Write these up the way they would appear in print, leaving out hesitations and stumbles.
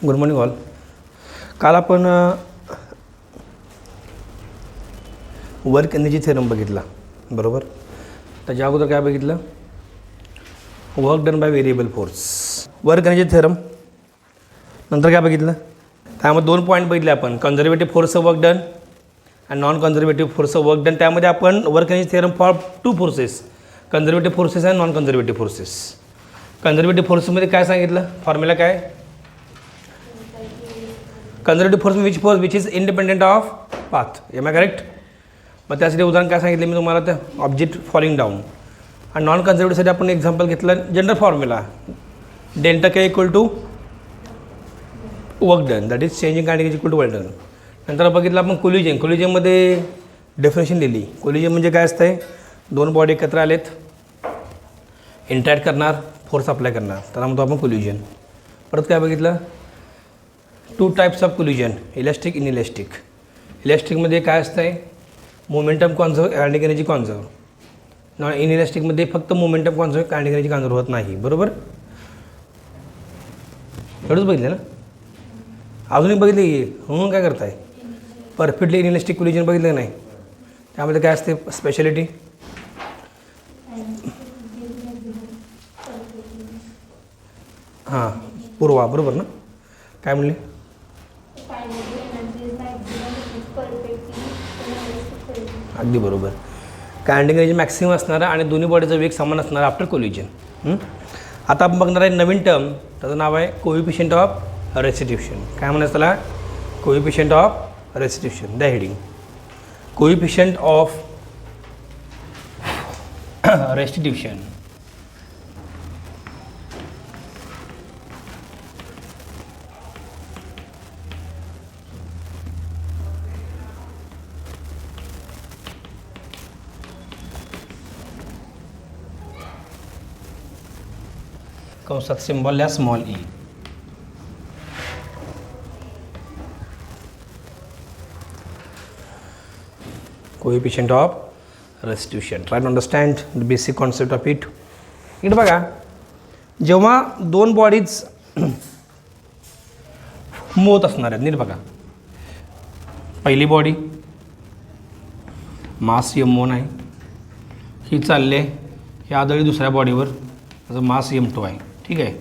Good morning all. काल आपण work energy theorem बघितला बरोबर. त्याच्या अगोदर काय बघितलं, work done by variable force. Work energy theorem नंतर काय बघितलं, त्यामध्ये 2 पॉईंट बघितले आपण, कन्झर्वेटिव्ह फोर्स वर्क डन आणि non conservative force work done. त्यामध्ये आपण work energy theorem for 2 forces, conservative forces आणि नॉन कन्झर्वेटिव्ह फोर्सेस. कन्झर्वेटिव्ह फोर्समध्ये काय सांगितलं, फॉर्म्युला काय, conservative force which is independent of path. Am I correct. मग त्यासाठी उदाहरण काय सांगितलं मी तुम्हाला, त्या ऑब्जेक्ट फॉलिंग डाऊन. आणि नॉन कन्झर्वेटिव्हसाठी आपण एक्झाम्पल घेतलं, general formula delta K equal to work done, that is changing kinetic equal to work done. नंतर बघितलं आपण कोलिजन. कोलिजनमध्ये डेफिनेशन दिली. कोलिजन म्हणजे काय असतं, 2 बॉडी एकत्र आलेत, इंटरॅक्ट करणार, फोर्स अप्लाय करणार, त्याला म्हणतो आपण कोलिजन. परत काय बघितलं, 2 टाईप्स ऑफ कोलिजन, इलॅस्टिक, इनइलॅस्टिक. इलॅस्टिकमध्ये काय असतं आहे, momentum conserve, kinetic energy conserve. Non इनइलॅस्टिकमध्ये फक्त momentum conserve, kinetic energy conserve होत नाही. बरोबर, एवढंच बघितलं ना. अजूनही बघितलं की म्हणून काय करताय, परफेक्टली इनइलॅस्टिक कोलिजन बघितलं नाही. त्यामध्ये काय असते स्पेशालिटी, हां पूर्वा बरोबर ना, काय म्हणले, अगदी बरोबर. कायनेटिक एनर्जी मॅक्सिमम असणारा आणि दोन्ही बॉडीचा वेग समान असणारा आफ्टर कोलिजन. आता आपण बघणार आहे नवीन टर्म, त्याचं नाव आहे कोइफिशियंट ऑफ रेस्टिट्यूशन. काय म्हणायचं त्याला, कोइफिशियंट ऑफ रेस्टिट्यूशन. द्या हेडिंग, कोइफिशियंट ऑफ रेस्टिट्यूशन. कंसात सिम्बॉल या small E. Coefficient of restitution. Try to understand the basic concept of it. इकडे बघा, जेव्हा 2 बॉडीज मूव होत असणार आहेत, नीट बघा. पहिली बॉडी मास m1 आहे, ही चालले, ही आदळी दुसऱ्या बॉडीवर, त्याचं मास m2 आहे. ठीक आहे,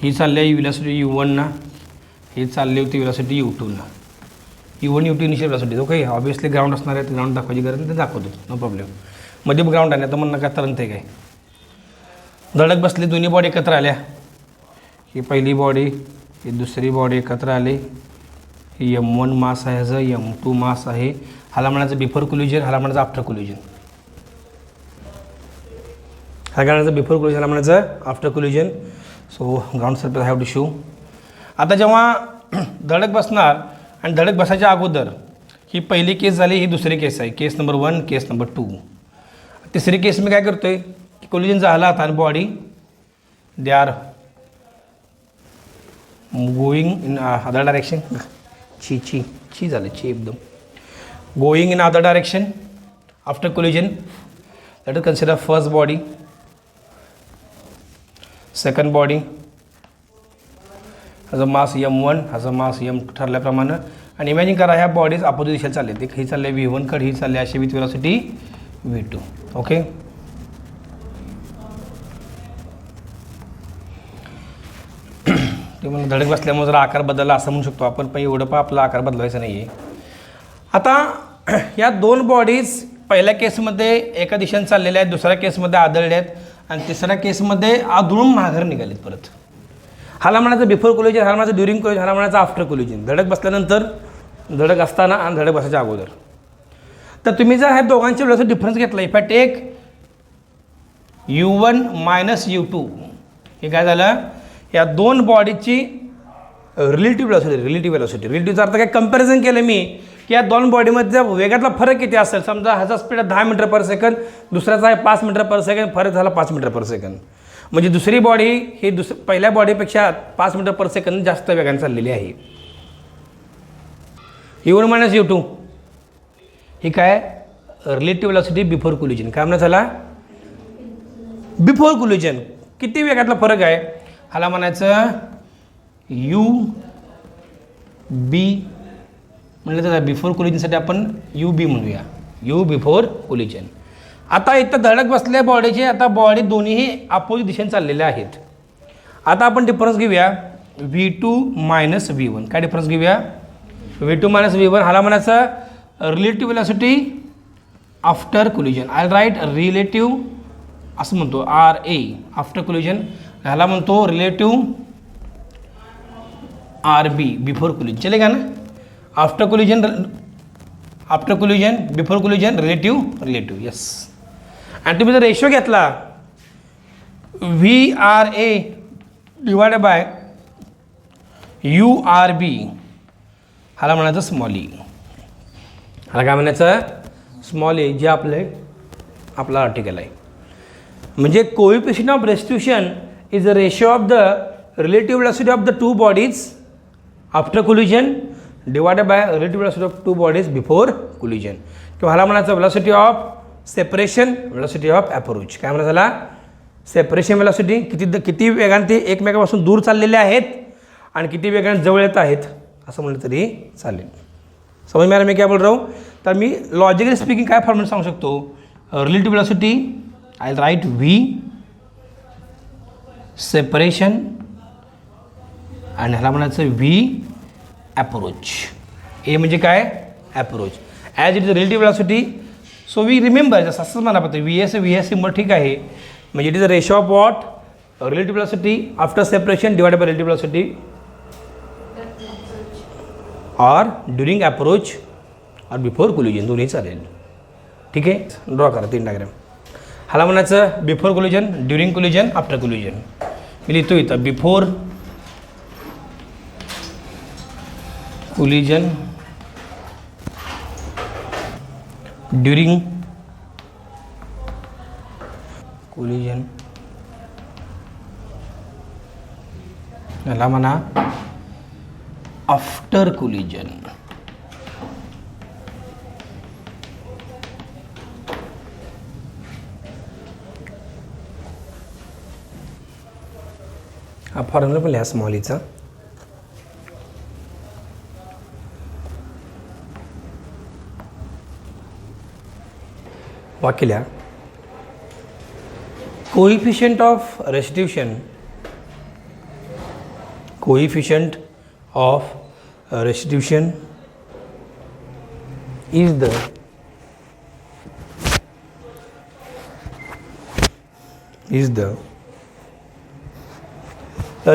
ही चालली आहे व्हेलॉसिटी u1 ना, ही चालली होती व्हेलॉसिटी u2 ना. u1 u2 initial velocity. Okay, obviously ground असणार आहे, ग्राउंड दाखवायची गरज नाही, ते दाखवतो, नो प्रॉब्लेम. मध्ये ग्राउंड आहे, तर म्हणणं काय तरंत आहे काय. धडक बसली, दोन्ही बॉडी एकत्र आल्या, ही पहिली बॉडी, ही दुसरी बॉडी एकत्र आली. ही m1 मास आहे, ह्याचं m2 मास आहे. ह्याला म्हणायचं बिफोर कोलिजन, ह्याला म्हणायचं आफ्टर कोलिजन. ह्याला म्हणायचं बिफोर कोलिजन, ह्याला म्हणायचं after collision. So ground surface have to show. आता जेव्हा धडक बसणार आणि धडक बसायच्या अगोदर, ही पहिली केस झाली, ही दुसरी केस आहे, केस नंबर 1, केस नंबर 2. तिसरी केस मी काय करतो आहे, की कोलिजन झाला आता आणि body they are going in other direction. ची झालं, ची एकदम going in other direction after collision. Let us consider first body, second body, ह्याचा मास m1, ह्याचा मास m2 ठरल्याप्रमाणे. आणि इमॅजिन करा, ह्या बॉडीज अपोजिट दिशेला चालले, एक ही चालले v1 कडे, ही चालली अशी विथ व्हेलॉसिटी v2. ओके, ते म्हणून धडक बसल्यामुळे जरा आकार बदलला असं म्हणू शकतो आपण, पण एवढं पण आपला आकार बदलायचा नाही आहे. आता या 2 बॉडीज पहिल्या केसमध्ये एका दिशेने चाललेल्या आहेत, दुसऱ्या केसमध्ये आदळल्या आहेत, आणि तिसऱ्या केसमध्ये आदळून माघार निघालेत परत. ह्याला म्हणायचं बिफोर कोलिजन, ह्याला म्हणायचं ड्युरिंग कोलिजन, ह्याला म्हणायचं आफ्टर कोलिजन. धडक बसल्यानंतर, धडक असताना आणि धडक बसायच्या अगोदर. तर तुम्ही जर ह्या दोघांच्या वेळेचा डिफरन्स घेतला, if I take u1 minus u2, हे काय झालं, या 2 बॉडीची रिलेटिव्ह व्हेलॉसिटी. रिलेटिव्हचा अर्थ काय, कंपॅरिझन केलं मी की या 2 बॉडीमध्ये वेगातला फरक किती असेल. समजा ह्याचा स्पीड आहे 10 मीटर पर सेकंद, दुसऱ्याचा आहे 5 मीटर पर सेकंद, फरक झाला 5 मीटर पर सेकंद. म्हणजे दुसरी बॉडी ही पहिल्या बॉडीपेक्षा 5 मीटर पर सेकंद जास्त वेगाने चाललेली आहे. u1 मायनस u2 ही काय, रिलेटिव्ह व्हेलॉसिटी बिफोर कोलिजन. काय म्हणा झाला, बिफोर कोलिजन. किती वेगातला फरक आहे, ह्याला म्हणायचं यू बी म्हणलं तर बिफोर कोलिजनसाठी आपण यू बी म्हणूया, यू बिफोर कोलिजन. आता इथं धडक बसले बॉडीचे, आता बॉडी दोन्हीही अपोजिट दिशेने चाललेल्या आहेत. आता आपण डिफरन्स घेऊया V2 मायनस V1. काय डिफरन्स घेऊया? V2 minus V1. ह्याला म्हणायचं relative velocity after collision. I write relative असं म्हणतो RA आफ्टर कोलिजन. ह्याला म्हणतो रिलेटिव्ह RB बिफोर कोलिजन. चलेगा ना? After collision before collision relative yes. आणि तुम्ही जर रेशो घेतला VRA डिवायडेड बाय URB, ह्याला म्हणायचं स्मॉल ई. ह्याला काय म्हणायचं? स्मॉल ए, जे आपला आर्टिकल आहे. म्हणजे coefficient of restitution is the ratio of the relative velocity of the two bodies after collision divided by relative velocity of two bodies before collision. किंवा ह्याला म्हणायचं velocity of separation, velocity of approach. काय म्हणायचं ह्याला? Separation velocity, किती वेगाने ते एकमेकापासून दूर चाललेले आहेत आणि किती वेगाने जवळ येत आहेत असं म्हटलं तरी चालेल. समझ में आ रहा मैं क्या बोल रहा हूँ? तर मी लॉजिकली स्पीकिंग काय फॉर्म्युला सांगू शकतो? Relative velocity I write V separation आणि ह्याला म्हणायचं V अप्रोच. ए म्हणजे काय? Approach. As it is relative velocity, so we remember जसं असंच म्हणा पडतं VS सिम्बॉल ठीक आहे. म्हणजे it is a ratio of what? Relative velocity after separation divided by relative velocity और ड्युरिंग अप्रोच और बिफोर कोलिजन, दोन्ही चालेल. ठीक आहे, ड्रॉ करा 3 डायग्राम. ह्याला म्हणायचं before collision, during collision, after collision. मी लिहितो इथं बिफोर कोलिजन, ड्युरिंग कोलिजन, ह्याला म्हणा आफ्टर कोलिजन. हा फॉर्म्युला पण लिहा स्मॉल ईचा. वाक्य लिहा. Coefficient of restitution, coefficient of restitution is the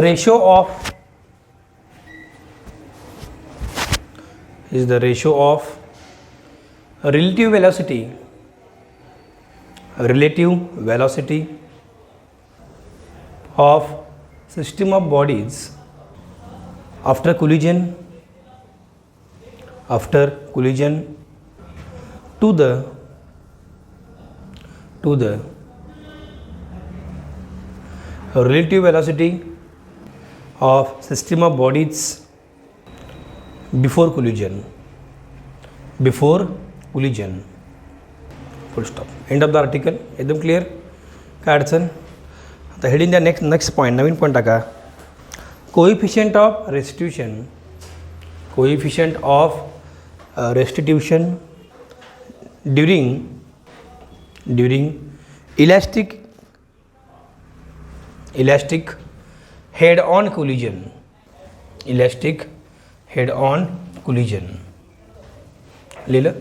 ratio of relative velocity of system of bodies after collision to the relative velocity of system of bodies before collision. Full stop. End of the article. एकदम clear? काय अडचण? आता heading द्या. Next point, नवीन point टाका. Coefficient of restitution during elastic head-on collision. लिहिलं?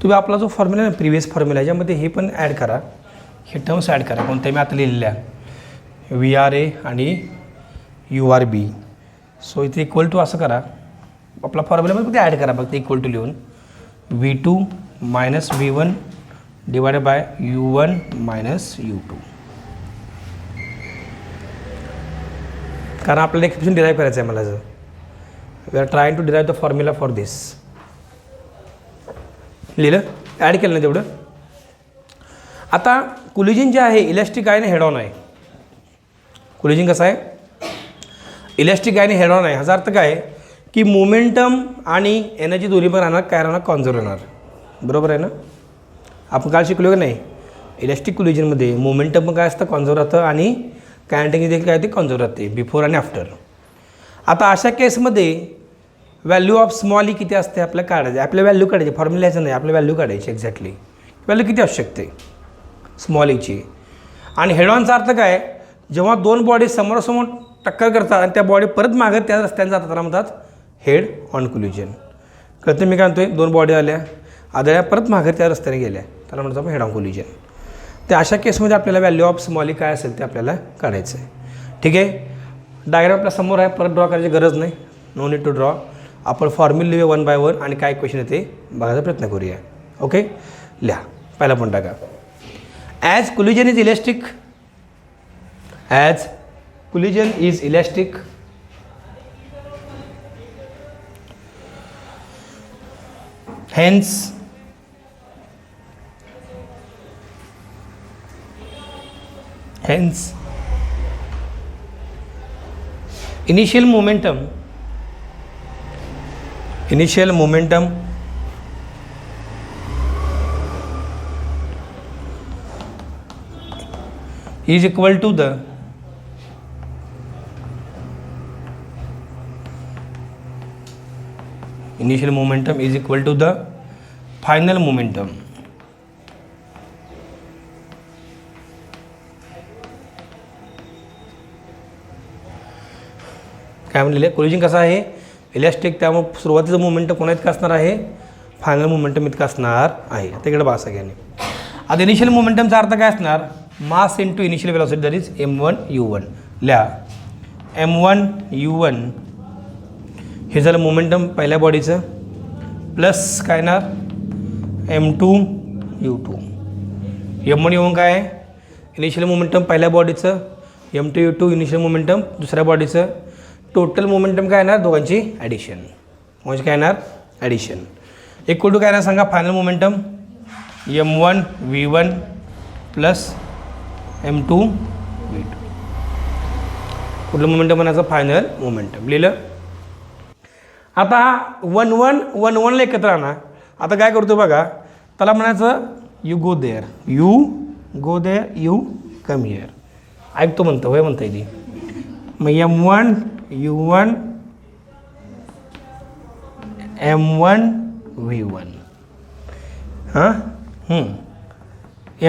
तुम्ही आपला जो फॉर्म्युला आहे ना, प्रिव्हियस फॉर्म्युला, याच्यामध्ये हे पण ॲड करा, हे टर्म्स ॲड करा. कोणत्या मी आता लिहिलेल्या VRA आणि URB. सो इथे इक्वल टू असं करा, आपला फॉर्म्युलामध्ये ते ॲड करा फक्त इक्वल टू लिहून V2 minus V1 divided by U1 minus U2. कारण आपल्याला एक्सप्रेशन डिराईव्ह करायचं आहे मला. जर we are trying to derive the formula for this. लिहिलं? ॲड केलं ना तेवढं. आता कोलिजन जे आहे इलॅस्टिक आहे ना हेड ऑन आहे. कोलिजन कसं आहे? इलॅस्टिक आहे आणि हेड ऑन आहे. ह्याचा अर्थ काय की मोमेंटम आणि एनर्जी दोन्ही पण राहणार, काय राहणार? कॉन्झर्व राहणार. बरोबर आहे ना? आपण काल शिकलो की नाही? इलॅस्टिक कोलिजनमध्ये मोमेंटम पण काय असतं? कॉन्झर्व राहतं आणि कायनेटिक देखील काय ते कॉन्झर्व्ह राहते बिफोर आणि आफ्टर. आता अशा केसमध्ये व्हॅल्यू ऑफ स्मॉल ई किती असते आपल्या काढायचे, आपल्या व्हॅल्यू काढायची, फॉर्म्युलाचं नाही, आपल्या व्हॅल्यू काढायची एक्झॅक्टली. व्हॅल्यू किती असू शकते स्मॉल ईची. आणि हेड ऑनचा अर्थ काय, जेव्हा दोन बॉडी समोरासमोर टक्कर करतात आणि त्या बॉडी परत मागे त्या रस्त्याने जातात त्याला म्हणतात हेड ऑन कोलिजन. कळतं मी काय म्हणतोय, दोन बॉडी आल्या आदळ्या परत मागे त्या रस्त्याने गेल्या त्याला म्हणतात आपण हेड ऑन कोलिजन. तर अशा केसमध्ये आपल्याला व्हॅल्यू ऑफ स्मॉल ई काय असेल ते आपल्याला काढायचं आहे. ठीक आहे, डायग्राम आपल्या समोर आहे, परत ड्रॉ करायची गरज नाही, नो नीड टू ड्रॉ. आपण फॉर्म्युला लिहूया 1 बाय 1 आणि काय क्वेश्चन येते बघायचा प्रयत्न करूया. ओके, लिहा. पहिला पण टाका. As collision is elastic, as collision is elastic, hence initial momentum is equal to the initial momentum is equal to the final momentum. काय म्हणलेलं आहे, कोलिजन कसं आहे इलॅस्टिक, त्यामुळे सुरुवातीचं मोमेंटम कोणा इतकं असणार आहे, फायनल मोमेंटम इतकं असणार आहे. आता इकडे बघा सगळ्यांनी. आता इनिशियल मोमेंटमचा अर्थ काय असणार, mass into initial velocity that is m1u1. लिहा m1u1 हे झालं मोमेंटम पहिल्या बॉडीचं, प्लस काय येणार m2u2. m1u1 काय आहे इनिशियल मोमेंटम पहिल्या बॉडीचं, m2u2 इनिशियल मोमेंटम दुसऱ्या बॉडीचं. टोटल मोमेंटम काय येणार दोघांची ॲडिशन, म्हणजे काय येणार ॲडिशन. इक्वल टू काय येणार सांगा final momentum m1v1 plus m2v2. कुठलं मोमेंटम म्हणायचं फायनल मोमेंटम. लिहिलं. आता 1-1-1-1ला एकत्र आणा. आता काय करतो बघा, त्याला म्हणायचं you go there, you come here. ऐकतो म्हणतो होय म्हणता येते. मग m1u1 m1v1 हां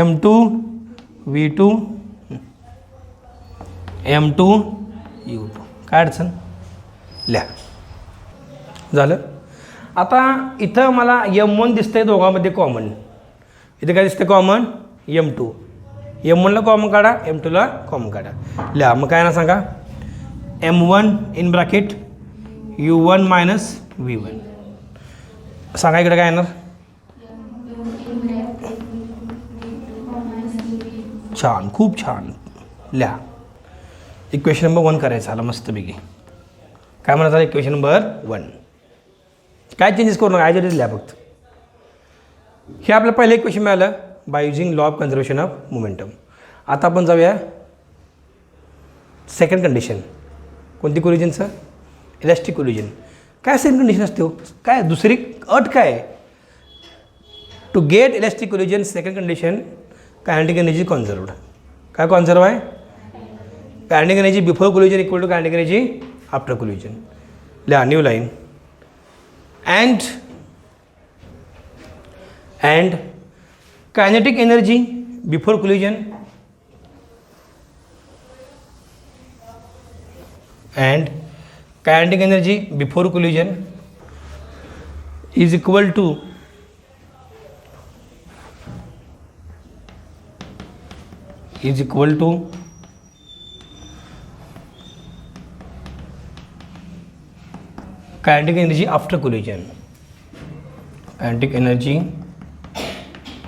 m2v2 m2u2. काय अडचण, लिहा. झालं. आता इथं मला m1 दिसतंय दोघांमध्ये कॉमन, इथं काय दिसतं कॉमन m2. m1ला कॉमन काढा, m2ला कॉमन काढा. लिहा. मग काय ना सांगा m1 in bracket u1 minus v1. सांगा इकडे काय येणार, छान, खूप छान. लिहा. इक्वेशन नंबर 1 करायचं आला मस्तपैकी. काय म्हणायचं इक्वेशन नंबर 1. काय चेंजेस करू नका, ॲज इट इज लिहा फक्त. हे आपलं पहिलं इक्वेशन मिळालं by using law of conservation of momentum. आता आपण जाऊया सेकंड कंडिशन. कोणती कोलिजनचं, इलॅस्टिक कोलिजन. काय सेकंड कंडिशन असते हो, काय दुसरी अट काय, to get elastic collision second condition kinetic energy conserved. काय कॉन्झर्व आहे, kinetic energy before collision equal to kinetic energy after collision. लिहा new line. and kinetic energy before collision and kinetic energy before collision is equal to kinetic energy after collision. Kinetic energy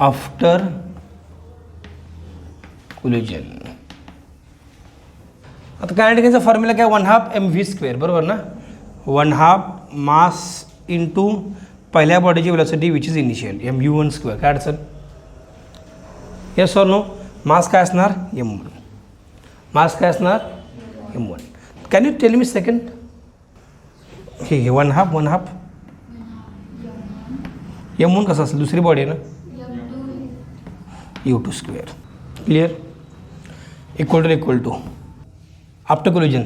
after collision. आता kinetic एनर्जीचा formula काय, 1/2 mv², बरोबर ना. 1/2 mass into पहिल्या बॉडीची velocity which is initial mu1². काय अडचण, yes or no. मास काय असणार m1, मास काय असणार m1. Can you tell me second, हे 1/2 m1 कसं असेल, दुसरी बॉडी आहे ना u2². Clear. Equal to after collision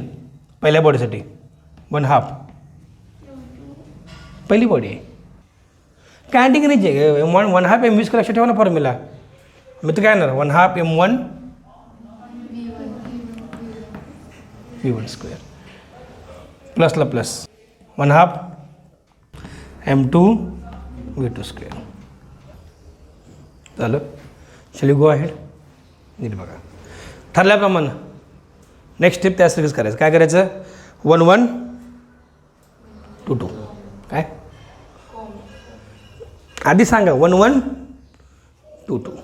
पहिल्या बॉडीसाठी 1/2 पहिली बॉडी आहे. कॅन्टिंग आहे 1/2 M² लक्षात ठेवा ना फॉर्म्युला. मग तर काय येणार 1/2 M1 V1² प्लसला plus 1/2 M2 V2². झालं. Shall you go ahead. नीट बघा ठरल्याप्रमाणे नेक्स्ट स्टेप त्यासारखंच करायचं. काय करायचं 1 1 2 2 काय आधी सांगा 1 1 2 2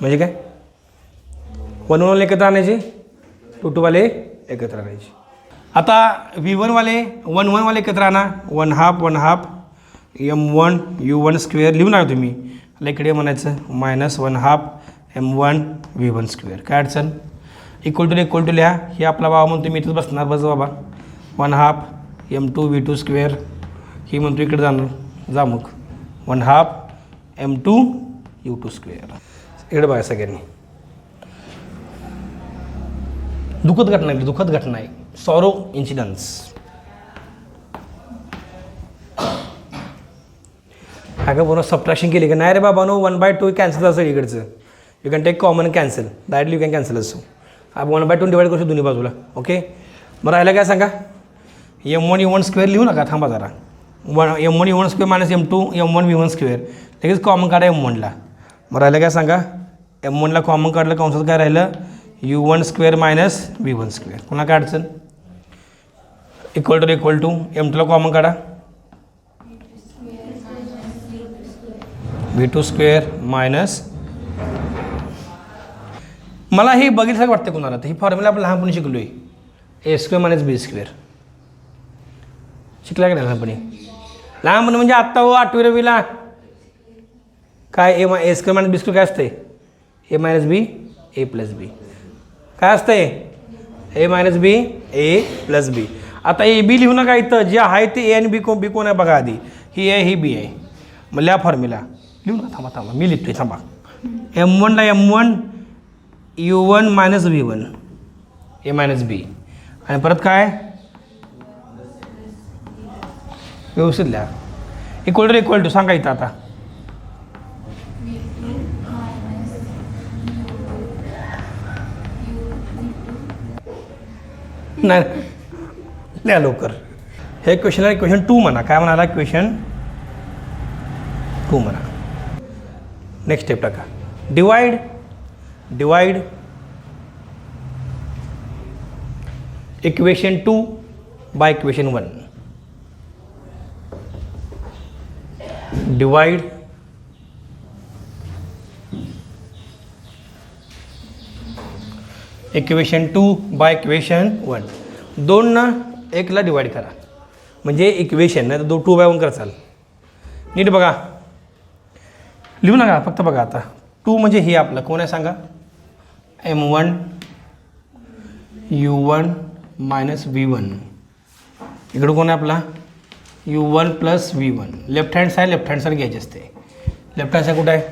म्हणजे काय 1 1 एकत्र आणायचे 2 2 वाले एकत्र आणायचे. आता V1 वाले 1 1 वाले एकत्र आणा 1/2 M1 U1² लिहून आणा तुम्ही. इकडे म्हणायचं -1/2 M1 V1². काय अडचण इक्वल टू लिहा. हे आपला बाबा म्हणतो मी इथंच बसणार बस बाबा 1/2 M2 V2². ही म्हणतो इकडे जाणार जा मग 1/2 M2 U2². इकडे बघा सगळ्यांनी दुःखद घटना आहे सॉरो इन्सिडन्स. अगं पूर्ण सबट्रॅक्शन केली का नाही रे बाबा नो 1/2 कॅन्सल असेल इकडचं. You can take common cancel directly you can cancel असो. आपण 1/2 डिवाइड करू शकतो दोन्ही बाजूला. ओके मग राहिलं काय सांगा M1 U1² लिहू नका थांबा जरा. M1 U1² -M2 M1 V1² लगेच कॉमन काढा M1ला. मग राहिलं काय सांगा M1ला कॉमन काढलं कंसात काय राहिलं U1² -V1². पुन्हा काय अडचण इक्वल टू M2ला कॉमन काढा V2² मायनस. मला हे बघितलं वाटतं कोणाला तर ही फॉर्म्युला आपण लहानपणी शिकलो आहे A² - B². शिकला का नाही लहानपणी म्हणजे आत्ता हो 8वी 9वीला काय A² - B² काय असते A - B A + B काय असतंय A - B A + B. आता AB लिहू नका इथं जे आहे ते A आणि B कोण आहे बघा आधी. ही A ही B आहे. मग लिहा फॉर्म्युला लिहू ना थांबा मी लिहितोय थांबा. M1ला M1 U1 - V1 A - B आणि परत काय व्यवस्थित लिहा इक्वल टू सांगा इथं आता नाही लिहा लवकर. हे क्वेश्चन आहे क्वेश्चन 2 म्हणा. काय म्हणाला क्वेश्चन 2 म्हणा. नेक्स्ट स्टेप टाका divide equation 2 by equation 1. Divide equation 2 by equation 1. 2 ना 1ला डिवाइड करा म्हणजे इक्वेशन नाही तर 2 बाय 1 करचाल. नीट बघा लिहू नका फक्त बघा आता 2 म्हणजे हे आपलं कोण आहे सांगा M1 U1 - V1. इकडं कोण आहे आपला U1 + V1. Left hand side घ्यायची असते. लेफ्ट हँड साईड कुठं आहे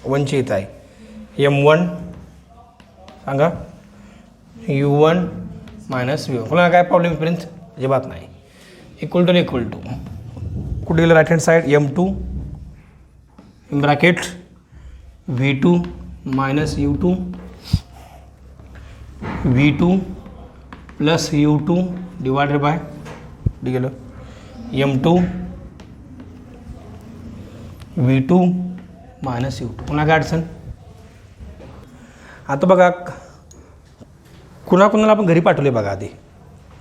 1ची इथं आहे M1 सांगा U1 - V1. कोणाला काय प्रॉब्लेम पर्यंत अजिबात नाही. इक्वल टू कुठे गेलं right hand side M2 in bracket V2 - U2 V2 + U2 divided by गेलं M2 V2 - U2. पुन्हा काय अडचण आता बघा कुणाला आपण घरी पाठवले बघा आधी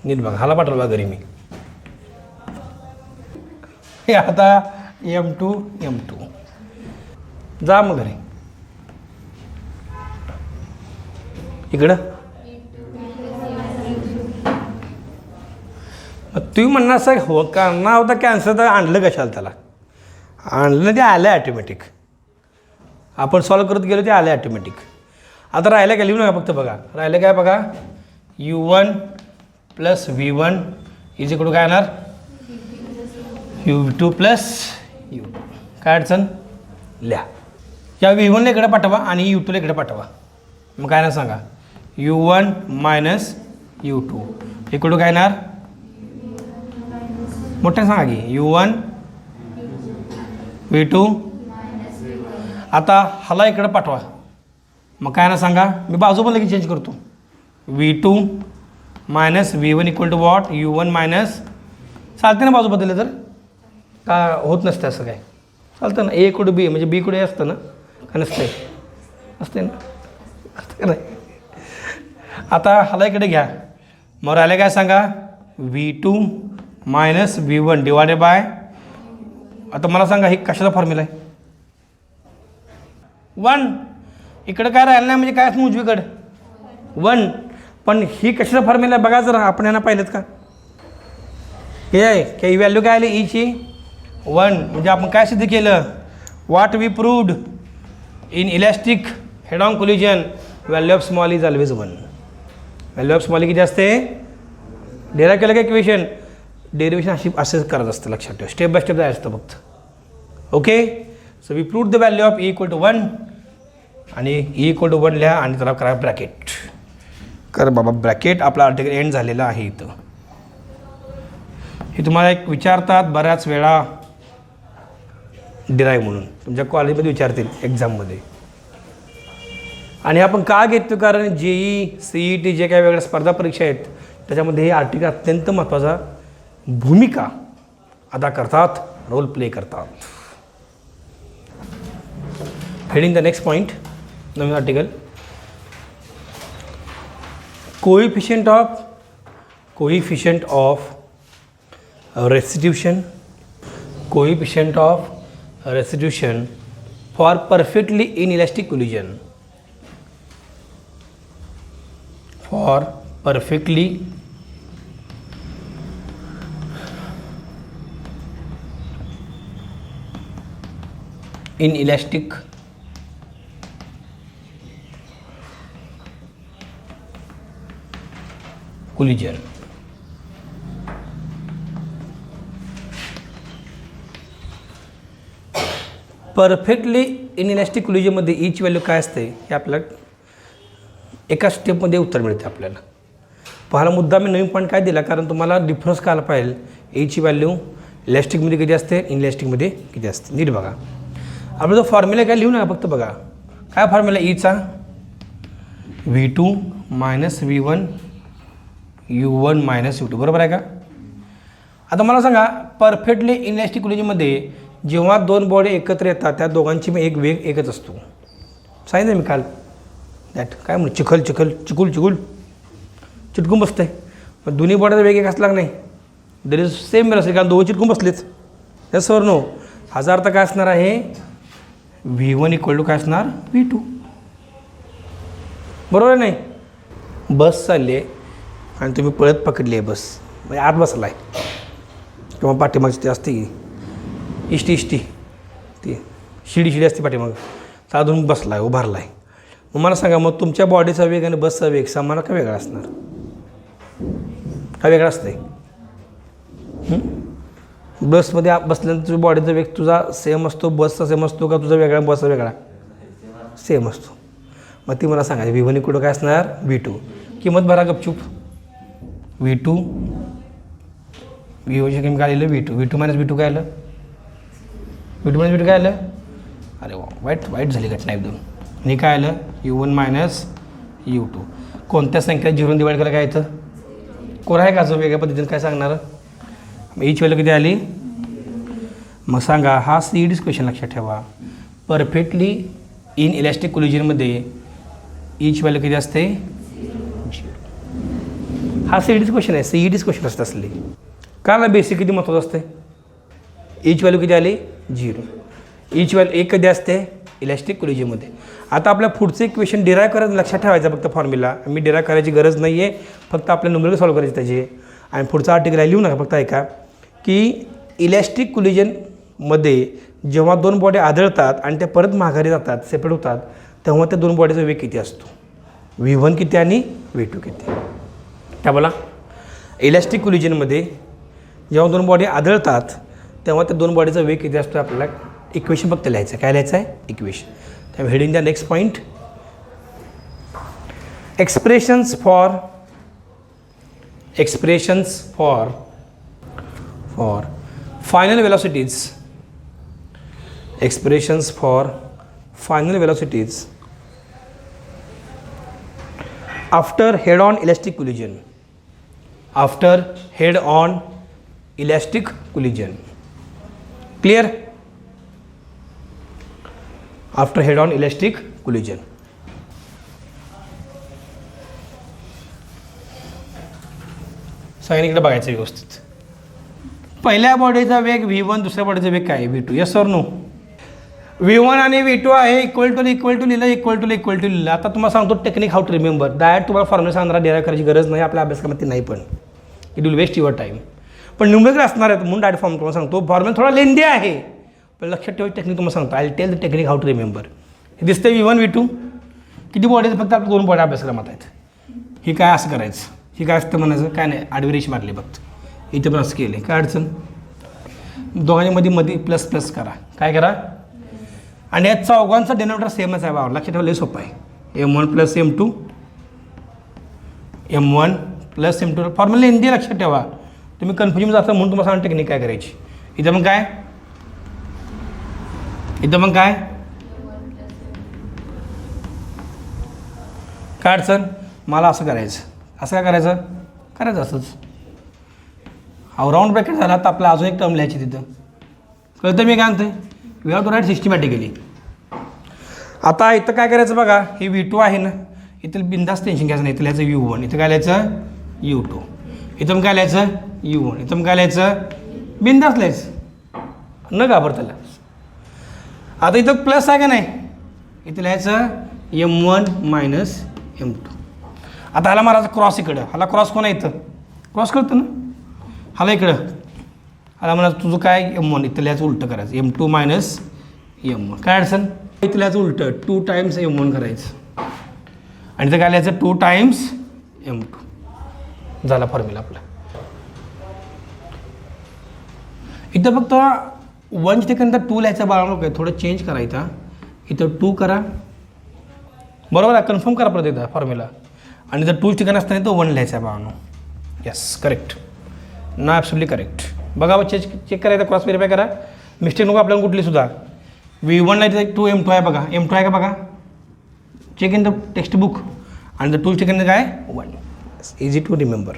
नीट बघा हाला पाठवलं बघा घरी मी. हे आता M2 जा मग घरी इकडं तुम्ही म्हणणार सर हो करणार होता कॅन्सर तर आणलं कशाला त्याला आणलं ते आलं ॲटोमॅटिक. आपण सॉल्व करत गेलो ते आलं ॲटोमॅटिक. आता राहिलं काय लिहू नका फक्त बघा राहिलं काय बघा U1 + V1 इकडून काय येणार U2 + U2. काय अडचण लिहा या V1ला इकडे पाठवा आणि U2ला इकडे पाठवा. मग काय ना सांगा U1 - U2 इक्वल टू काय येणार मोठ्या सांगा की U1 V2 आता हाला इकडं पाठवा मग काय ना सांगा मी बाजू पण लगेच चेंज करतो V2 minus V1 equal to what U1 minus चालते ना बाजू बदलले तर का होत नसते असं काय चालतं ना ए इक्वल टू बी म्हणजे बी इकडे असतं ना का नसते असते ना असतं का नाही आता हाला इकडे घ्या मग राहिले काय सांगा V2 minus V1 divided by आता मला सांगा हे कशाचा फॉर्म्युला आहे 1 इकडं काय राहिलं नाही म्हणजे काय असं उजवीकडं 1 पण ही कशाचा फॉर्म्युला आहे बघा जरा आपण यांना पाहिलेत का हे आहे की ही व्हॅल्यू काय आली ईची 1 म्हणजे आपण काय सिद्ध केलं what we proved in elastic head on collision value of small is always 1 value of small किती असते डेराईव्ह केलं का इक्वेशन डेरिव्हेशन अशी असंच करत असतं लक्षात ठेवा स्टेप बाय स्टेप जायचं असतं फक्त okay so we proved the value of E equal to 1 आणि ई इक्वल टू 1 लिहा आणि त्याला करा ब्रॅकेट कर बाबा ब्रॅकेट आपला आर्टिकल एंड झालेला आहे इथं हे तुम्हाला एक विचारतात बऱ्याच वेळा डिराईव्ह म्हणून तुमच्या कॉलेजमध्ये विचारतील एक्झाममध्ये आणि आपण का घेतो कारण JEE CET जे काही वेगळ्या स्पर्धा परीक्षा आहेत त्याच्यामध्ये हे आर्टिकल अत्यंत महत्त्वाचा भूमिका अदा करतात रोल प्ले करतात heading the next point Naveen article coefficient of restitution coefficient of restitution for perfectly inelastic collision for perfectly inelastic collision perfectly inelastic कोलिजनमध्ये ईची व्हॅल्यू काय असते हे आपल्याला एका स्टेपमध्ये उत्तर मिळते आपल्याला पहिला मुद्दा मी नवीन पॉईंट काय दिला कारण तुम्हाला डिफरन्स कळायला पाहिजे ईची व्हॅल्यू इलॅस्टिकमध्ये किती असते इनइलॅस्टिकमध्ये किती असते नीट बघा आपला जो फॉर्म्युला काय लिहू नका फक्त बघा काय formula Icha V2 minus V1 U1 minus U2 बरोबर आहे का आता मला सांगा परफेक्टली इनइलॅस्टिक कोलिजनमध्ये जेव्हा दोन बॉडी एकत्र येतात त्या दोघांची मग एक वेग एकच असतो सांगितलं मी काल दॅट काय म्हणून चिखल चिटकून बसतं आहे पण दोन्ही बॉडीचा वेग एक असला नाही दर इज सेम वेळ असेल कारण दोघं चिटकून बसलेच त्या सर नो ह्याचा अर्थ काय असणार आहे V1 इक्वल टू काय असणार V2 बरोबर आहे नाही बस चालली आहे आणि तुम्ही पळत पकडली आहे बस म्हणजे आत बसला आहे किंवा पाठीमागची ती असते इष्टी ती शिडी असते पाठीमागं साधून बसला आहे उभारला आहे मग मला सांगा मग तुमच्या बॉडीचा वेग आणि बसचा वेग समान का वेगळा असणार का वेगळा असतं बसमध्ये बसल्यानंतर तुझ्या बॉडीचा वेग तुझा सेम असतो बसचा सेम असतो का तुझा वेगळा बसचा वेगळा सेम असतो मग ती मला सांगायची V1 इक्वल टू काय असणार V2 किंमत भरा गपचूप V2 ची किंमत काय आलेलं V2 मायनस V2 काय आलं V2 काय आलं अरे वा वाईट झाली घटना एकदम आणि काय आलं U1 मायनस U2 कोणत्या संख्या 0 डिवाईड करायला काय येतं कोण आहे का असं वेगळ्या पद्धतीने काय सांगणार मग ईच व्हॅल्यू किती आली मग सांगा हा CET's क्वेश्चन लक्षात ठेवा परफेक्टली इन इलॅस्टिक कोलिजनमध्ये ईच व्हॅल्यू किती असते हा CET's क्वेश्चन आहे CET's क्वेश्चन असतं असले का ना बेसिक किती महत्त्वाचं असते ईच व्हॅल्यू किती आली 0 ईच व्हॅल्यू एक कधी असते इलॅस्टिक कोलिजनमध्ये आता आपल्या पुढचं इक्वेशन डिराईव्ह करायचं लक्षात ठेवायचं फक्त फॉर्म्युला मी डिराईव्ह करायची गरज नाही आहे फक्त आपल्या न्यूमेरिकल सॉल्व्ह करायची त्याची आणि पुढचा आर्टिकल लिहू नका फक्त ऐका की इलॅस्टिक कोलिजनमध्ये जेव्हा दोन बॉडी आदळतात आणि त्या परत माघारी जातात सेपरेट होतात तेव्हा त्या दोन बॉडीचा वेग किती असतो V1 किती आणि V2 किती काय बोला इलॅस्टिक कोलिजनमध्ये जेव्हा दोन बॉडी आदळतात तेव्हा त्या दोन बॉडीचा वेग किती असतो आपल्याला इक्वेशन फक्त लिहायचं आहे काय लिहायचं आहे इक्वेशन त्यामुळे heading the next point expressions for expressions for final velocities, expressions for final velocities after head-on elastic collision, after head-on elastic collision. Clear? After head-on elastic collision. सगळ्यांनी इकडे बघायचं व्यवस्थित. पहिल्या बॉडीचा वेग V1, दुसऱ्या बॉडीचा वेग काय V2? यस और नो? V1 आणि V2 आहे इक्वल टू लिहिलं, इक्वल टू लिहिलं. आता तुम्हाला सांगतो technique how to remember. Direct तुम्हाला फॉर्म्युला सांगणार डिराईव्ह करायची गरज नाही, आपल्या अभ्यासक्रमात नाही, पण it will waste your time. पण न्यूमेरिकल असणार आहेत म्हणून डायरेक्ट फॉर्म तुम्हाला सांगतो. फॉर्म्युला थोडा लेंदी आहे, पण लक्षात ठेवा टेक्निक तुम्हाला सांगतो. I tell the technique how to remember. हे दिसते V1 V2 किती बॉडीज? फक्त आपल्या 2 बॉडी अभ्यासक्रमात आहेत. ही काय असं करायचं, ही काय असतं म्हणायचं, काय नाही आडवी रेष मारली फक्त. इथे पण असं केले, काय अडचण? दोघांमध्ये प्लस प्लस करा, काय करा. आणि या चौघांचा डिनोमिनेटर सेमच आहे बाबा, लक्षात ठेवलं सोपं आहे. M1 + M2, M1 + M2 formula Hindi लक्षात ठेवा. तुम्ही कन्फ्युजन जाता म्हणून तुम्हाला सांगा टेक्निक काय करायची. इथं मग काय, काय अडचण? मला असं करायचं, असं काय करायचं असंच. राऊंड ब्रॅकेट झाला तर आपल्याला अजून एक टर्म लिहायची तिथं. कळतं मी काय म्हणते? We have to write systematically. आता इथं काय करायचं बघा, हे V2 आहे ना, इथं बिंदास टेन्शन घ्यायचं नाही. इथं लिहायचं U1, इथं काय लिहायचं U2, इथं काय लिहायचं U1, इथं काय लिहायचं बिंदास लिहायचं, न घाबर त्याला. आता इथं प्लस आहे का नाही, इथं लिहायचं M1 - M2. आता ह्याला मारायचं क्रॉस इकडं, ह्याला क्रॉस कोण आहे इथं, क्रॉस करतं ना, ह्याला इकडं, ह्याला म्हणायचं तुझं काय M1, इथं लिहायचं उलटं करायचं M2 - M1. काय अडचण? इथं लिहायचं उलटं 2 टाइम्स M1 करायचं, आणि इथं काय लिहायचं 2 टाइम्स M2. झाला फॉर्म्युला आपला. इथं फक्त 1 ठिकाणी 2 लिहायचं बाळा नको, थोडं चेंज करायचा. इथं 2 करा, बरोबर आहे, कन्फर्म करा परत एकदा फॉर्म्युला. आणि जर 2 ठिकाणी असताना तो 1 लिहायचा आहे बाळानो. येस, करेक्ट, ना ॲब्सोल्युटली करेक्ट. बघा चेक करायचं, क्रॉस व्हेरीफाय करा, मिस्टेक नको आपल्याला कुठली सुद्धा. V1 ला 2 M2 आहे बघा, M2 आहे का बघा, check in the textbook. आणि जर 2 ठिकाणी काय 1. Easy to remember.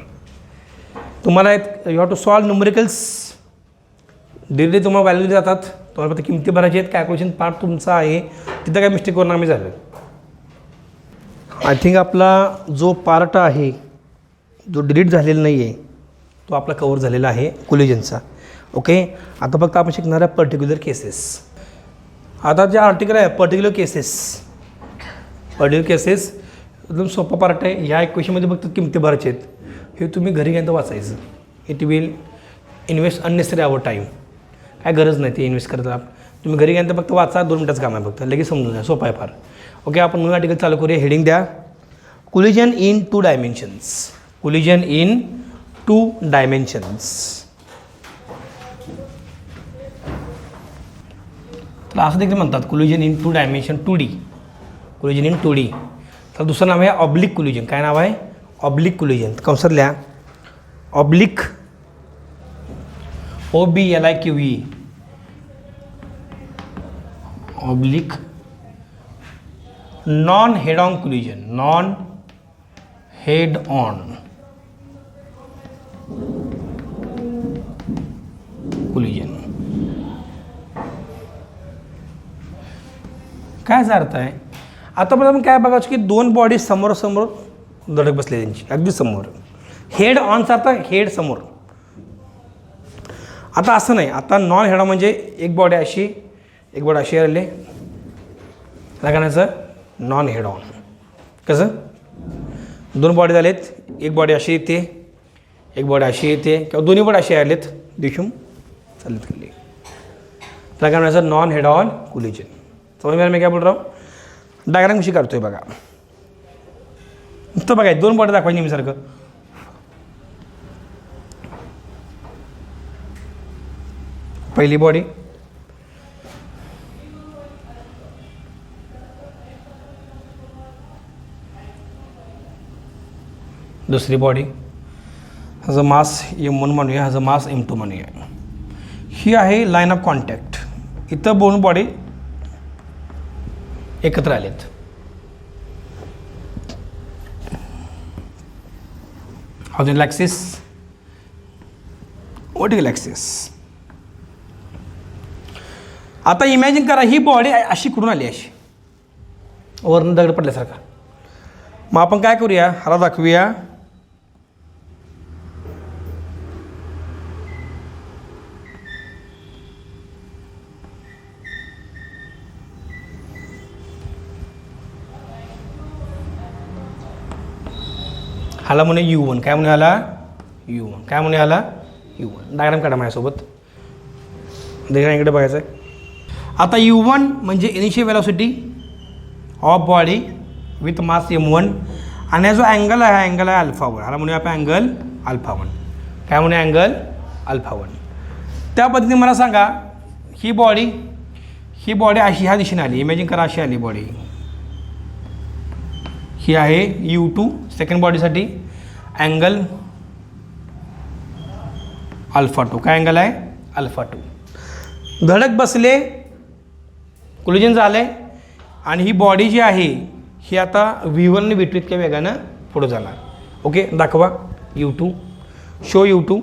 तुम्हाला you have to solve numericals. Directly तुम्हाला व्हॅल्यू जातात, तुम्हाला फक्त किमती भरायची आहेत. कॅल्क्युलेशन पार्ट तुमचा आहे, तिथं काय मिस्टेक होणार नाही झालं. आय थिंक आपला जो पार्ट आहे जो डिलीट झालेला नाही आहे तो आपला कवर झालेला आहे कोलिजनचा. ओके, आता फक्त आपण शिकणार आहे पर्टिक्युलर केसेस. आता जे आर्टिकल आहे पर्टिक्युलर केसेस एकदम सोपा पार्ट आहे. ह्या इक्वेशनमध्ये फक्त किमती भरायचे आहेत. हे तुम्ही घरी गेल्यानंतर वाचायचं. It will invest unnecessary our time. काय गरज नाही ते इन्व्हेस्ट करता. तुम्ही घरी गेल्यानंतर फक्त वाचा, 2 मिनटाचं काम आहे फक्त, लगेच समजून जा, सोपं आहे फार. ओके, आपण नवीन आर्टिकल चालू करूया. हेडिंग द्या, collision in 2 dimensions. Collision in 2 dimensions. तर असं देखील म्हणतात collision in 2 dimension, 2D. Collision in 2D. तर दुसरं नाव आहे ऑब्लिक कोलिजन. काय नाव आहे? Oblique collision. कंसात लिहा oblique, OBLIQE, oblique non head on collision. Non head on collision. काय अर्थ आहे? आता पण आपण काय बघायचं की 2 बॉडी समोर धडक बसले त्यांची, अगदी समोर. हेड ऑनचा अर्थ हेड समोर. आता असं नाही, आता नॉन हेड ऑन म्हणजे एक बॉडी अशी, एक बॉडी अशी राहिली. काय करायचं? Non head on. कसं? 2 बॉडी झालेत, एक बॉडी अशी येते, एक बॉडी अशी येते, किंवा दोन्ही बॉडी अशी आलेत, दिशून चालत खाली. त्याला काय म्हणायचं? Non head on collision. समज मी काय बोल रहा हूं? डायग्राम कशी काढतोय बघा. नुसतं बघा, 2 बॉडी दाखवायची नेहमीसारखं. पहिली बॉडी, दुसरी बॉडी, ह्याचं मास M1 म्हणूया, ह्याचं मास M2 म्हणूया. ही आहे लाईन ऑफ कॉन्टॅक्ट. इथं दोन बॉडी एकत्र आलेत. Horizontal axis, vertical axis. आता इमॅजिन करा ही बॉडी अशी कुठून आली, अशी वरनं दगड पडल्यासारखा. मग आपण काय करूया, ह्याला दाखवूया ह्याला म्हणे U1. काय म्हणे ह्याला U1. काय म्हणे ह्याला U1. डायग्राम काढा माझ्यासोबत. इकडे बघायचं आहे. आता U1 म्हणजे initial velocity of body with mass M1 आणि जो अँगल आहे हा अँगल आहे अल्फा1. ह्याला म्हणूया आपण अँगल अल्फा1. काय म्हणे अँगल अल्फा1. त्या पद्धतीने मला सांगा ही बॉडी अशी ह्या दिशेने आली. इमॅजिन करा अशी आली बॉडी. ही आहे U2 सेकंड बॉडीसाठी अँगल अल्फा2. काय अँगल आहे अल्फा2. धडक बसले, कोलिजन झालं आहे आणि ही बॉडी जी आहे ही आता V1 ने V2 इतक्या वेगानं पुढे जाणार. ओके, दाखवा U2. Show U2.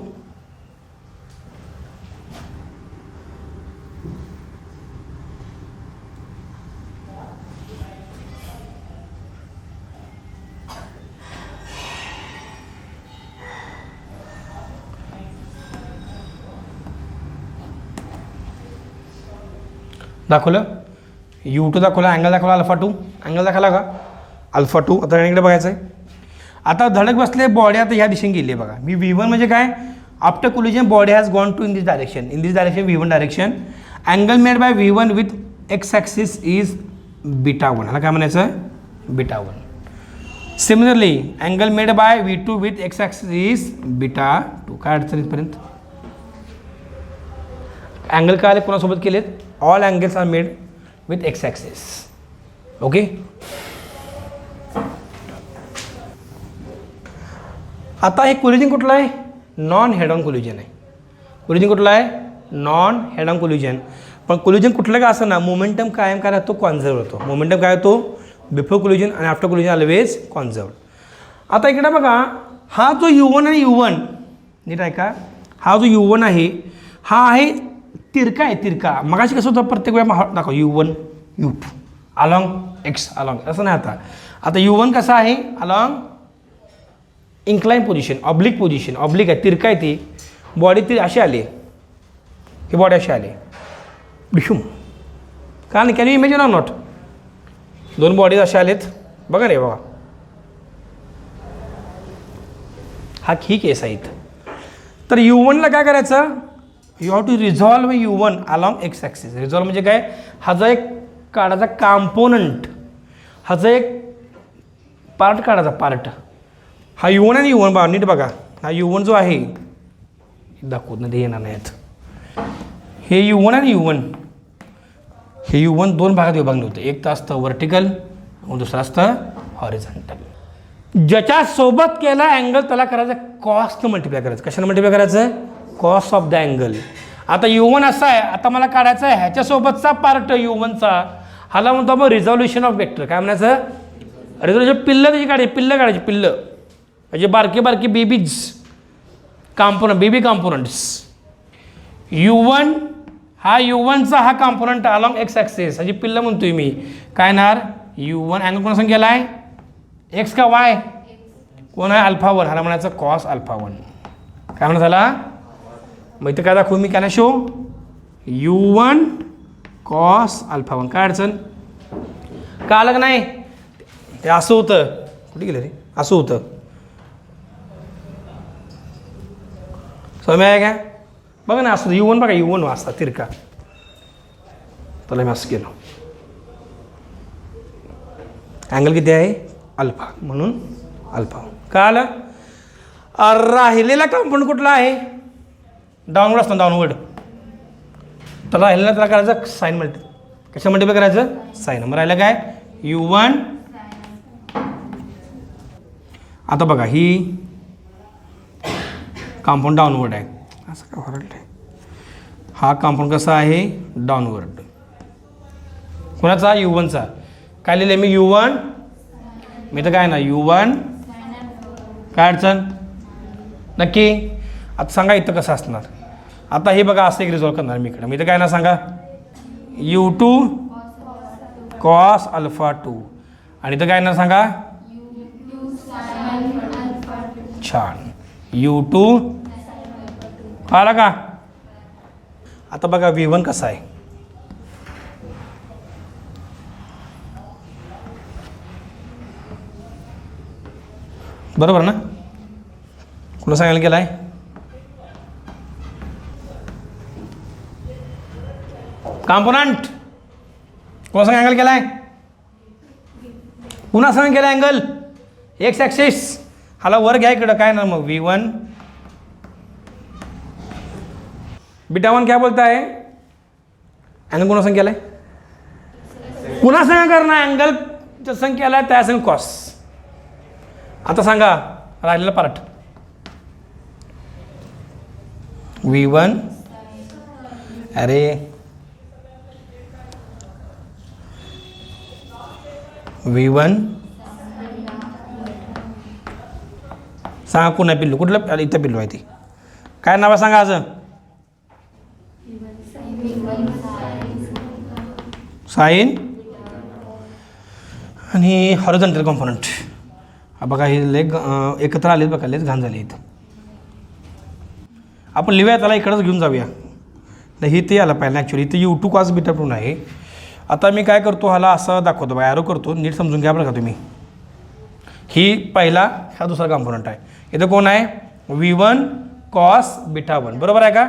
दाखवलं U2 दाखवला, अँगल दाखवला अल्फा2. अँगल दाखवला का अल्फा2. आता इकडे बघायचं आहे. आता धडक बसले, बॉडी आता ह्या दिशेने गेली आहे बघा. मी V1 म्हणजे काय, after collision body has gone to in this direction V1 direction. Angle made by V1 with X axis is β1. ह्याला काय म्हणायचं β1. Similarly angle made by V2 with X axis is β2. काय अडचण इथपर्यंत. अँगल काय आले कोणासोबत केलेत, all angles are made with X axis. Okay, आता हे कोलिजन कुठलं आहे, नॉन हेड ऑन कोलिजन आहे. कोलिजन कुठलं आहे, नॉन हेड ऑन कोलिजन. पण कोलिजन कुठलं का असं ना, मोमेंटम कायम काय राहतो, कॉन्झर्व होतो. मोमेंटम काय होतो बिफोर कोलिजन आणि आफ्टर कोलिजन ऑलवेज कॉन्झर्व. आता इकडे बघा हा जो U1 आणि U1 नीट आहे का, हा जो U1 आहे हा आहे तिरका आहे, तिरका. मगाशी कसं होतं प्रत्येक वेळा दाखव U1 U2 along x along, असं नाही. आता U1 कसा आहे along incline position, oblique position, oblique आहे, तिरका आहे. ती बॉडी ती अशी आली, ही बॉडी अशी आली डिशूम. का नाही, can you imagine or not. दोन बॉडीज अशा आलेत बघा रे बघा. हा ही केस आहेत. तर U1ला काय करायचं, you have to resolve U1 along X axis. Resolve म्हणजे काय, हा जो एक काढायचा काम्पोनंट, हा जो एक पार्ट काढायचा पार्ट. हा U1 आणि U1 बघा नीट बघा. हा U1 जो आहे दाखवत नाही, येणार नाहीत. हे U1 आणि U1, हे U1 दोन भागात विभागले होते. एक तर असतं व्हर्टिकल आणि दुसरं असतं हॉरिझॉन्टल. ज्याच्यासोबत केला अँगल त्याला करायचं कॉसनं मल्टिप्लाय करायचं. कशानं मल्टिप्लाय करायचं, कॉस ऑफ द अँगल. आता U1 असा आहे, आता मला काढायचा आहे ह्याच्यासोबतचा पार्ट U1चा, हाला म्हणतो आपण रिझॉल्युशन ऑफ वेक्टर. काय म्हणायचं, रिझॉल्युशन. पिल्लं त्याची काढायची, पिल्लं काढायची, पिल्लं म्हणजे बारके बारके babies component, baby components. U1 हा U1चा हा कॉम्पोनंट अलॉंग एक्स ॲक्सिस, ह्याची पिल्लं म्हणतोय मी. काय येणार U1 अँगल कोणा सांग केला आहे, एक्स का वाय, कोण आहे अल्फा1. ह्याला म्हणायचं कॉस अल्फा1. काय म्हणत झाला, मग इथं काय दाखवू मी, काय शो U1 कॉस अल्फा1. काय अडचण का आलं नाही, ते असं होतं. कुठे गेलं रे, असं होतं. समज आहे काय बघा ना, असं U1 बघा, U1 वाजता तिरका. त्याला मी असं केलं. अँगल किती आहे अल्फा, म्हणून अल्फा. का आलं, राहिलेला कंपाऊंड कुठला आहे, डाऊनवर्ड असतो, डाऊनवर्ड. तर राहिलेला त्याला करायचं साईन मल्टी, कशा मल्टिप्लाय करायचं साईन. मग राहिलं काय U1. आता बघा ही कॉम्पाऊंड डाऊनवर्ड आहे. असं का फॉरवर्ड आहे? हा कॉम्पाऊंड कसा आहे? डाऊनवर्ड. कोणाचा? U1चा. काय लिहिलं मी? U1. मी तर काय ना U1. काय अडचण? नक्की. आता सांगा इथं कसं असणार. आता हे बघा असं एक रिझॉल्व करणार मी इकडं. मी तर काय ना सांगा U2 cos अल्फा 2 आणि इथं काय ना सांगा छान U2 आला का. आता बघा V1 कसा आहे. बरोबर ना. कुणा सांगायला गेला आहे? कॉम्पोनंट कोणा सांग अँगल केला आहे? पुन्हा सांग केला अँगल एक्स ॲक्सिस. हाला वर घ्या इकडं. काय ना मग V1 β1 क्या बोलता है? अँगल कोणा संग केला आहे? पुन्हा सांगा करणार अँगल संग केला आहे त्या संग कॉस. आता सांगा राहिलेला पार्ट. V1 अरे V1 सांगा कोण आहे पिल्लू? कुठलं? इथं पिल्लू आहे ती. काय नाव आहे सांगा आज? साइन आणि हॉरिझॉन्टल कॉम्पोनंट. हा बघा हे लेग एकत्र आलेत बघा. लेच घाण झाले इथं. आपण लिहूया त्याला इकडंच घेऊन जाऊया. नाही ते आलं पाहिजे ॲक्च्युली. इथं U2 cos β 2 आहे. आता मी काय करतो हाला असं दाखवतो बघा. ॲरो करतो. नीट समजून घ्या बरं का तुम्ही. ही पहिला हा दुसरा कॉम्पोनंट आहे. इथं कोण आहे? V1 cos β 1 बरोबर आहे का.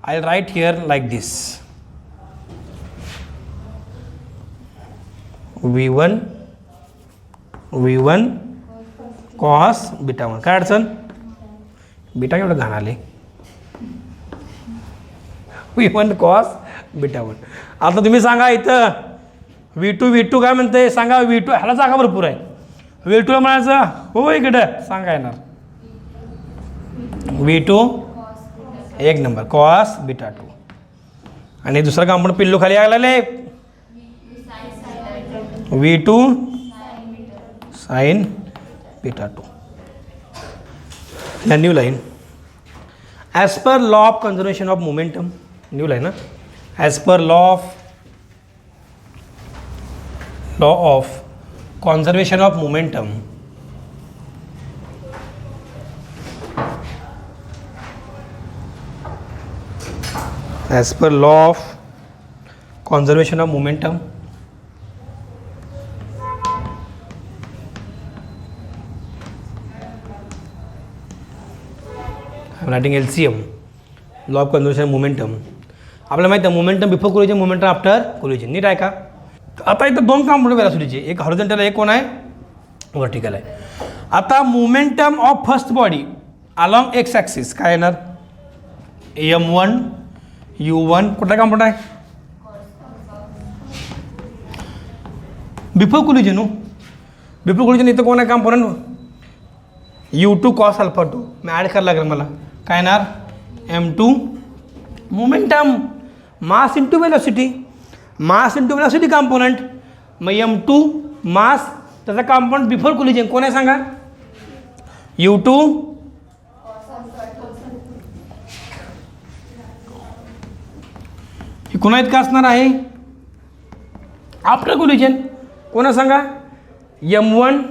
I write here like this V1 cos β 1. काय अडचण? बीटा एवढं घाण आले. V1 cos β 1. आता तुम्ही सांगा इथं V2 काय म्हणते सांगा. V2 ह्याला जागा भरपूर आहे. V2 म्हणायचं हो इकडं सांगा येणार V2 एक नंबर cos β 2 आणि दुसरं कॉम्पोनंट पिल्लू खाली लागले V2 sin β 2. या new line as per law of conservation of momentum. New line ना. As per law of conservation of momentum as per law of conservation of momentum writing LCM law of conservation momentum. आपल्याला माहिती आहे momentum before collision momentum after collision. नीट आहे का. आता इथं दोन कॉम्पोनंट वेलॉसिटीचे. एक हॉरिझॉन्टल आहे. एक कोण आहे? व्हर्टिकल आहे. आता momentum of first body along X axis काय येणार? M1 U1 कुठला कॉम्पोनंट आहे? बिफोर कोलिजन हो. बिफोर कोलिजन इथं कोण आहे कॉम्पोनंट? U2 cos alpha 2. मी ॲड करायला लागेल मला. काय येणार? M2 momentum mass into velocity. Mass into velocity component. मग M2 मास त्याचा कॉम्पोनंट बिफोर कोलिजन कोण आहे सांगा? U2 ही कोणा इतका असणार आहे? आफ्टर कोलिजन कोणा सांगा? M1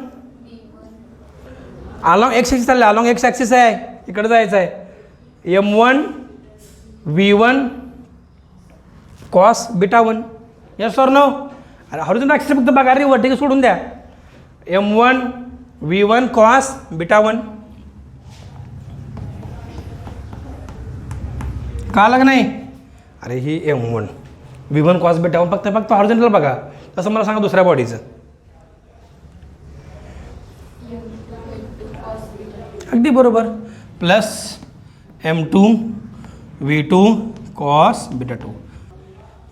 अलॉंग एक्स ॲक्सिस चाललं. अलॉंग एक्स ॲक्सिस आहे. इकडे जायचं आहे. M1 V1 cos β 1. यस और नो? अरे हॉरिझॉन्टल ॲक्सिस फक्त बघा रे. वर्टिकल सोडून द्या. M1 V1 cos β 1 का लाग नाही? अरे ही M1 V1 cos β 1 फक्त हॉरिझॉन्टल बघा. तसं मला सांगा दुसऱ्या बॉडीचं. अगदी बरोबर. Plus M2 V2 cos β 2.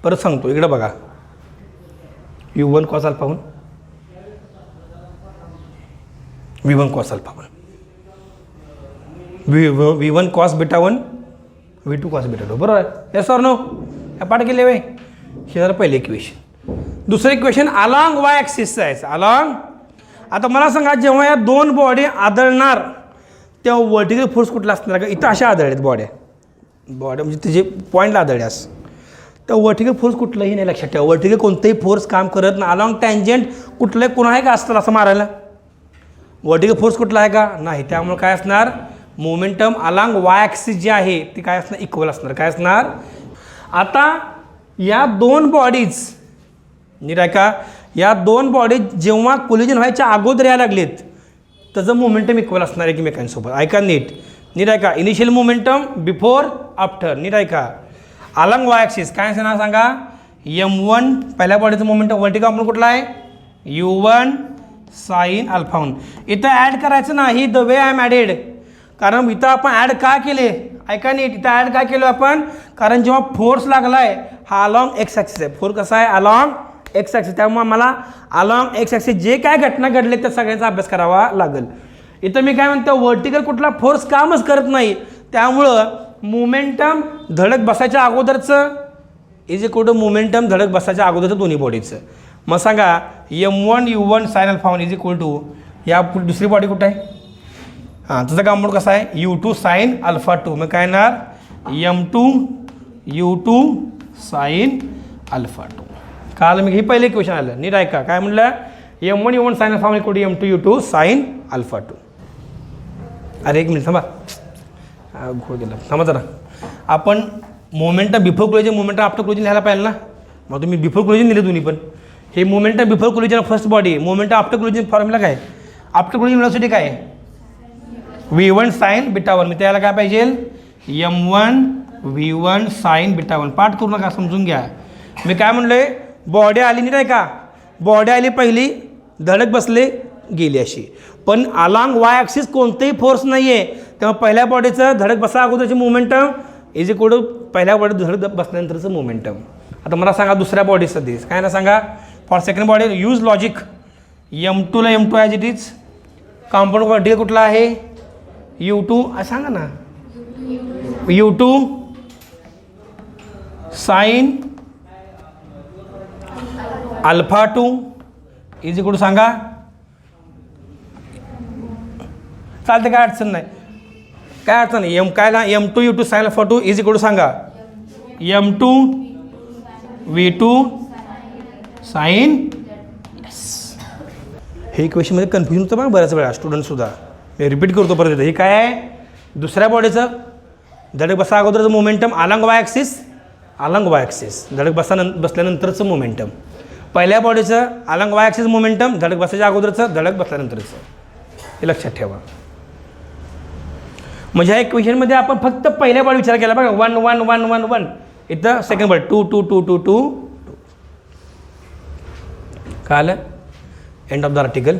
परत सांगतो इकडं बघा. U1 cos alpha 1 V1 cos alpha 1 V1 cos beta 1 V2 cos beta 2 बरोबर आहे. Yes or no? हे पाठ केले वे. हे झालं पहिलं इक्वेशन. दुसरं इक्वेशन अलॉंग वाय ॲक्सिसचं आहे. अलॉंग, आता मला सांगा जेव्हा या दोन बॉडी आदळणार तेव्हा वर्टिकल फोर्स कुठला असणार का? इथं अशा आदळल्यात बॉड्या म्हणजे त्याचे पॉईंटला आदळल्यास तर वर्टिकल फोर्स कुठलाही नाही लक्षात ठेवा. वर्टिकल कोणतंही फोर्स काम करत नाही. अलॉंग टँजंट कुठलंही कोण आहे का असतं असं मारायला? वर्टिकल फोर्स कुठला आहे का? नाही. त्यामुळे काय असणार? मोमेंटम अलॉंग वाय ॲक्सिस जी आहे ती काय असणार? इक्वल असणार. काय असणार? आता या दोन बॉडीज नीट आहे का? या दोन बॉडीज जेव्हा कोलिजन व्हायच्या अगोदर यायला लागलेत त्याचं मोमेंटम इक्वल असणार एकमेकांसोबत. ऐका नीट. नीट आहे का? Initial momentum before after. नीट आहे का? अलॉंग वाय ॲक्सिस काय असणार सांगा? M1 पहिल्या बॉडीचं मोमेंटम वर्टिकल कॉम्पोनंट कुठला आहे? U1 sine alpha 1. इथं ॲड करायचं नाही the way I am added. कारण इथं आपण ॲड का केले? ऐका नीट. इथं ॲड का केलं आपण? कारण जेव्हा फोर्स लागला आहे हा अलॉंग एक्स ॲक्सिस आहे. फोर्स कसा आहे? Along X axis. त्यामुळे मला अलॉंग एक्स ॲक्सिस जे काय घटना घडले त्या सगळ्यांचा अभ्यास करावा लागेल. इथं मी काय म्हणतो वर्टिकल कुठला फोर्स कामच करत नाही. त्यामुळं मोमेंटम धडक बसायच्या अगोदरचं इज इक्वल टू मोमेंटम धडक बसायच्या अगोदरचं दोन्ही बॉडीचं. मग सांगा M1 U1 sine alpha 1 is equal to या दुसरी बॉडी कुठं आहे? हां त्याचा कंपाऊंड कसा आहे? U2 sine alpha 2. मग काय येणार? M2 U2 sine alpha 2. काल मी हे पहिले इक्वेशन आलं. नीट ऐका. काय म्हणलं? M1 U1 sine alpha 1 equal to M2 U2 sine alpha 2. अरे एक मिनिट थांबा. घोळ गेला. थांबा जरा. आपण momentum before collision momentum after collision लिहायला पाहिजे ना. मग तुम्ही बिफोर कोलिजन लिहिले दोन्ही पण. हे momentum before collision first body. Momentum after collision formula काय? आफ्टर कोलिजन व्हेलॉसिटी काय? V1 sign beta 1. मी त्याला काय पाहिजे? M1 V1 sign beta 1. पाठ करू नका, समजून घ्या. मी काय म्हणलोय? बॉडी आली नाही का? बॉडी आली पहिली धडक बसले गेली अशी. पण अलॉंग वाय ॲक्सिस कोणतेही फोर्स नाही आहे. तेव्हा पहिल्या बॉडीचं धडक बसा अगोदरची मोमेंटम इज इक्वल टू पहिल्या बॉडी धडक बसल्यानंतरचं मोमेंटम. आता मला सांगा दुसऱ्या बॉडीचं दिस काय ना सांगा. For second body use logic. M2ला M2 as it is. Compound vertical कुठला आहे? U2 सांगा ना. U2 sine alpha 2 is equal to सांगा. चालते काय अडचण नाही. काय अडचण नाही. काय ना M2 U2 sine alpha 2 is equal to सांगा M2 V2 साइन. हे इक्वेशनमध्ये कन्फ्युजन होतं बघा बऱ्याच वेळा स्टुडंटसुद्धा. मी रिपीट करतो परत. हे काय आहे? दुसऱ्या बॉडीचं धडक बसा अगोदरचं momentum along Y axis. Along Y axis धडक बसल्यानंतरचं मोमेंटम. पहिल्या बॉडीचं अलॉंग वाय ॲक्सिस मोमेंटम धडक बसायच्या अगोदरचं धडक बसल्यानंतरचं. हे लक्षात ठेवा. म्हणजे ह्या इक्वेशनमध्ये आपण फक्त पहिल्या बॉडी विचार केला बघा. 1 1 1 1 1. इथं सेकंड बॉडी 2 2 2 2 2 2. काय आलं? End of the article.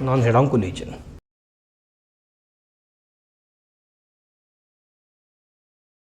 Non head on collision.